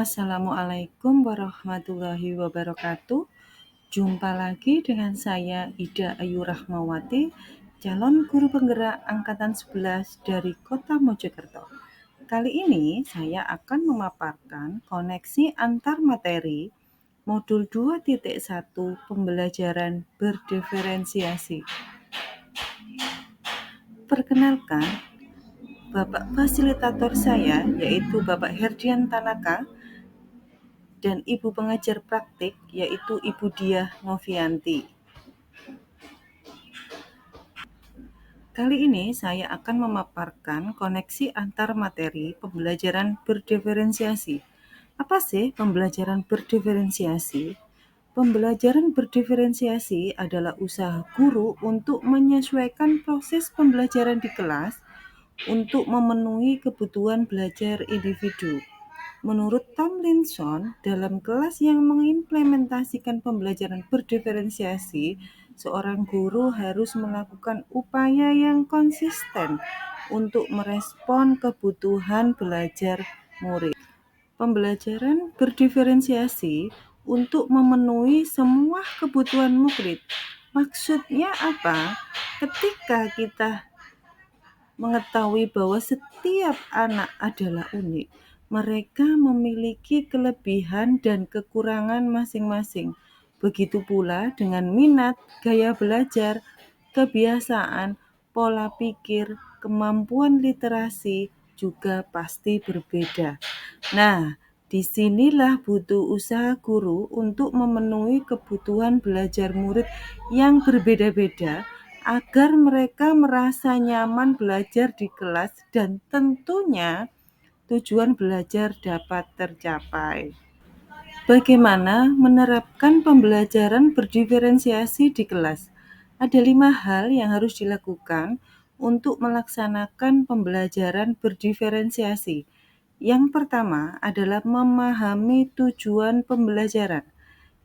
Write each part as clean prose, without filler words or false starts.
Assalamualaikum warahmatullahi wabarakatuh. Jumpa lagi dengan saya Ida Ayu Rahmawati, calon guru penggerak angkatan 11 dari Kota Mojokerto. Kali ini saya akan memaparkan koneksi antar materi modul 2.1 pembelajaran berdiferensiasi. Perkenalkan, Bapak fasilitator saya yaitu Bapak Herdian Tanaka dan ibu pengajar praktik yaitu Ibu Diah Novianti. Kali ini saya akan memaparkan koneksi antar materi pembelajaran berdiferensiasi. Apa sih pembelajaran berdiferensiasi? Pembelajaran berdiferensiasi adalah usaha guru untuk menyesuaikan proses pembelajaran di kelas untuk memenuhi kebutuhan belajar individu. Menurut Tomlinson, dalam kelas yang mengimplementasikan pembelajaran berdiferensiasi, seorang guru harus melakukan upaya yang konsisten untuk merespon kebutuhan belajar murid. Pembelajaran berdiferensiasi untuk memenuhi semua kebutuhan murid. Maksudnya apa? Ketika kita mengetahui bahwa setiap anak adalah unik, mereka memiliki kelebihan dan kekurangan masing-masing. Begitu pula dengan minat, gaya belajar, kebiasaan, pola pikir, kemampuan literasi juga pasti berbeda. Nah, disinilah butuh usaha guru untuk memenuhi kebutuhan belajar murid yang berbeda-beda agar mereka merasa nyaman belajar di kelas dan tentunya tujuan belajar dapat tercapai. Bagaimana menerapkan pembelajaran berdiferensiasi di kelas? Ada 5 hal yang harus dilakukan untuk melaksanakan pembelajaran berdiferensiasi. Yang pertama adalah memahami tujuan pembelajaran.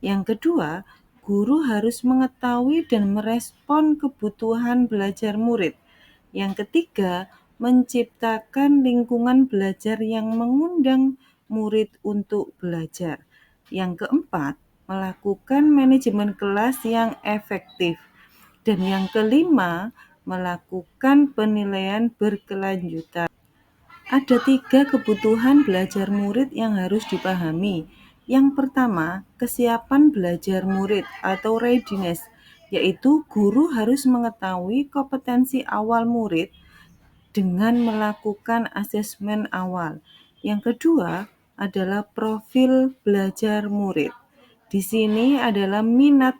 Yang kedua, guru harus mengetahui dan merespon kebutuhan belajar murid. Yang ketiga, menciptakan lingkungan belajar yang mengundang murid untuk belajar. Yang keempat, melakukan manajemen kelas yang efektif. Dan yang kelima, melakukan penilaian berkelanjutan. Ada 3 kebutuhan belajar murid yang harus dipahami. Yang pertama, kesiapan belajar murid atau readiness, yaitu guru harus mengetahui kompetensi awal murid dengan melakukan asesmen awal. Yang kedua adalah profil belajar murid. Di sini adalah minat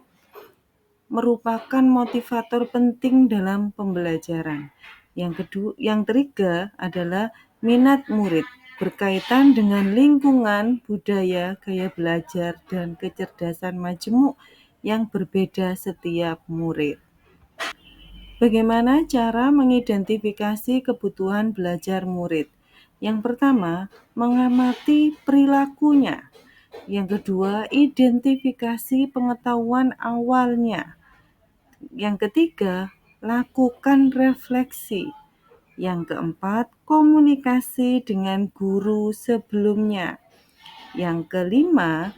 merupakan motivator penting dalam pembelajaran. Yang ketiga adalah minat murid, berkaitan dengan lingkungan, budaya, gaya belajar, dan kecerdasan majemuk yang berbeda setiap murid. Bagaimana cara mengidentifikasi kebutuhan belajar murid? Yang pertama, mengamati perilakunya. Yang kedua, identifikasi pengetahuan awalnya. Yang ketiga, lakukan refleksi. Yang keempat, komunikasi dengan guru sebelumnya. Yang kelima,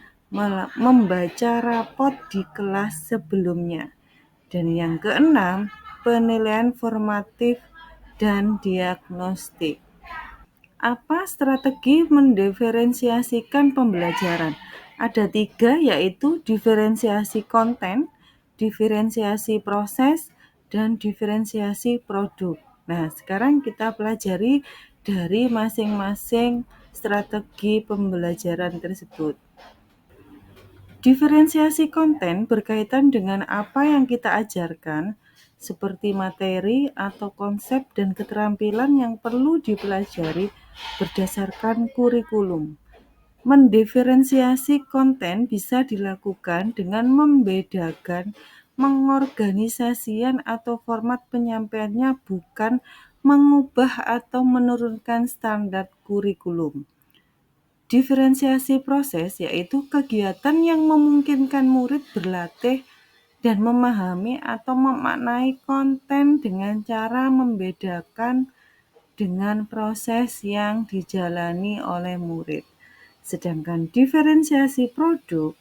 membaca rapot di kelas sebelumnya. Dan yang keenam, penilaian formatif dan diagnostik. Apa strategi mendiferensiasikan pembelajaran? Ada 3, yaitu diferensiasi konten, diferensiasi proses, dan diferensiasi produk. Nah, sekarang kita pelajari dari masing-masing strategi pembelajaran tersebut. Diferensiasi konten berkaitan dengan apa yang kita ajarkan, seperti materi atau konsep dan keterampilan yang perlu dipelajari berdasarkan kurikulum. Mendiferensiasi konten bisa dilakukan dengan membedakan mengorganisasian atau format penyampaiannya, bukan mengubah atau menurunkan standar kurikulum. Diferensiasi proses yaitu kegiatan yang memungkinkan murid berlatih dan memahami atau memaknai konten dengan cara membedakan dengan proses yang dijalani oleh murid. Sedangkan diferensiasi produk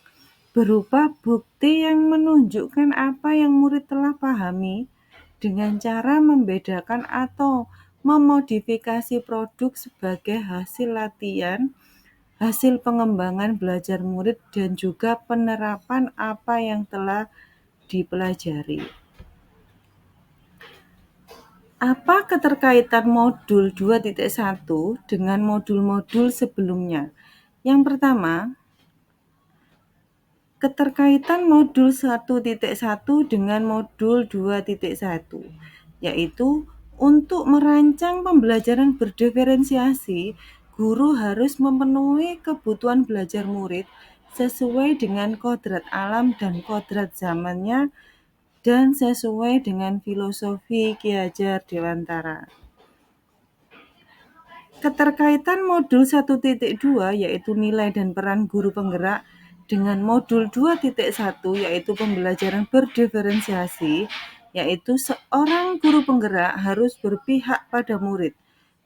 berupa bukti yang menunjukkan apa yang murid telah pahami dengan cara membedakan atau memodifikasi produk sebagai hasil latihan, hasil pengembangan belajar murid, dan juga penerapan apa yang telah dipelajari. Apa keterkaitan modul 2.1 dengan modul-modul sebelumnya? Yang pertama, keterkaitan modul 1.1 dengan modul 2.1, yaitu untuk merancang pembelajaran berdiferensiasi, guru harus memenuhi kebutuhan belajar murid sesuai dengan kodrat alam dan kodrat zamannya dan sesuai dengan filosofi Ki Hajar Dewantara. Keterkaitan modul 1.2 yaitu nilai dan peran guru penggerak dengan modul 2.1 yaitu pembelajaran berdiferensiasi, yaitu seorang guru penggerak harus berpihak pada murid,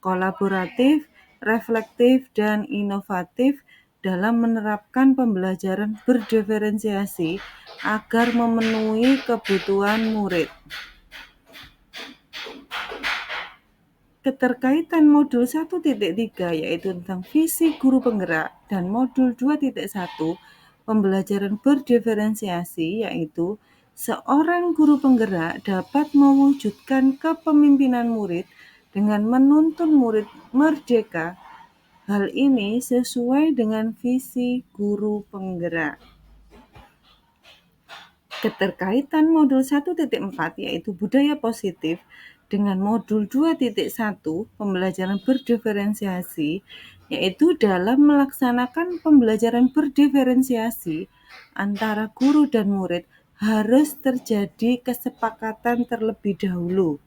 kolaboratif, reflektif, dan inovatif dalam menerapkan pembelajaran berdiferensiasi agar memenuhi kebutuhan murid. Keterkaitan modul 1.3 yaitu tentang visi guru penggerak dan modul 2.1 pembelajaran berdiferensiasi, yaitu seorang guru penggerak dapat mewujudkan kepemimpinan murid dengan menuntun murid merdeka. Hal ini sesuai dengan visi guru penggerak. Keterkaitan modul 1.4 yaitu budaya positif dengan modul 2.1 pembelajaran berdiferensiasi, yaitu dalam melaksanakan pembelajaran berdiferensiasi antara guru dan murid harus terjadi kesepakatan terlebih dahulu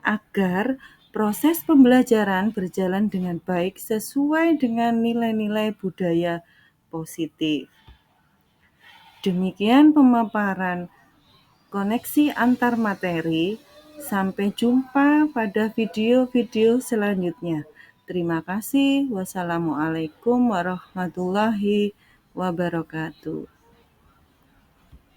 agar proses pembelajaran berjalan dengan baik sesuai dengan nilai-nilai budaya positif. Demikian pemaparan koneksi antar materi. Sampai jumpa pada video-video selanjutnya. Terima kasih. Wassalamualaikum warahmatullahi wabarakatuh.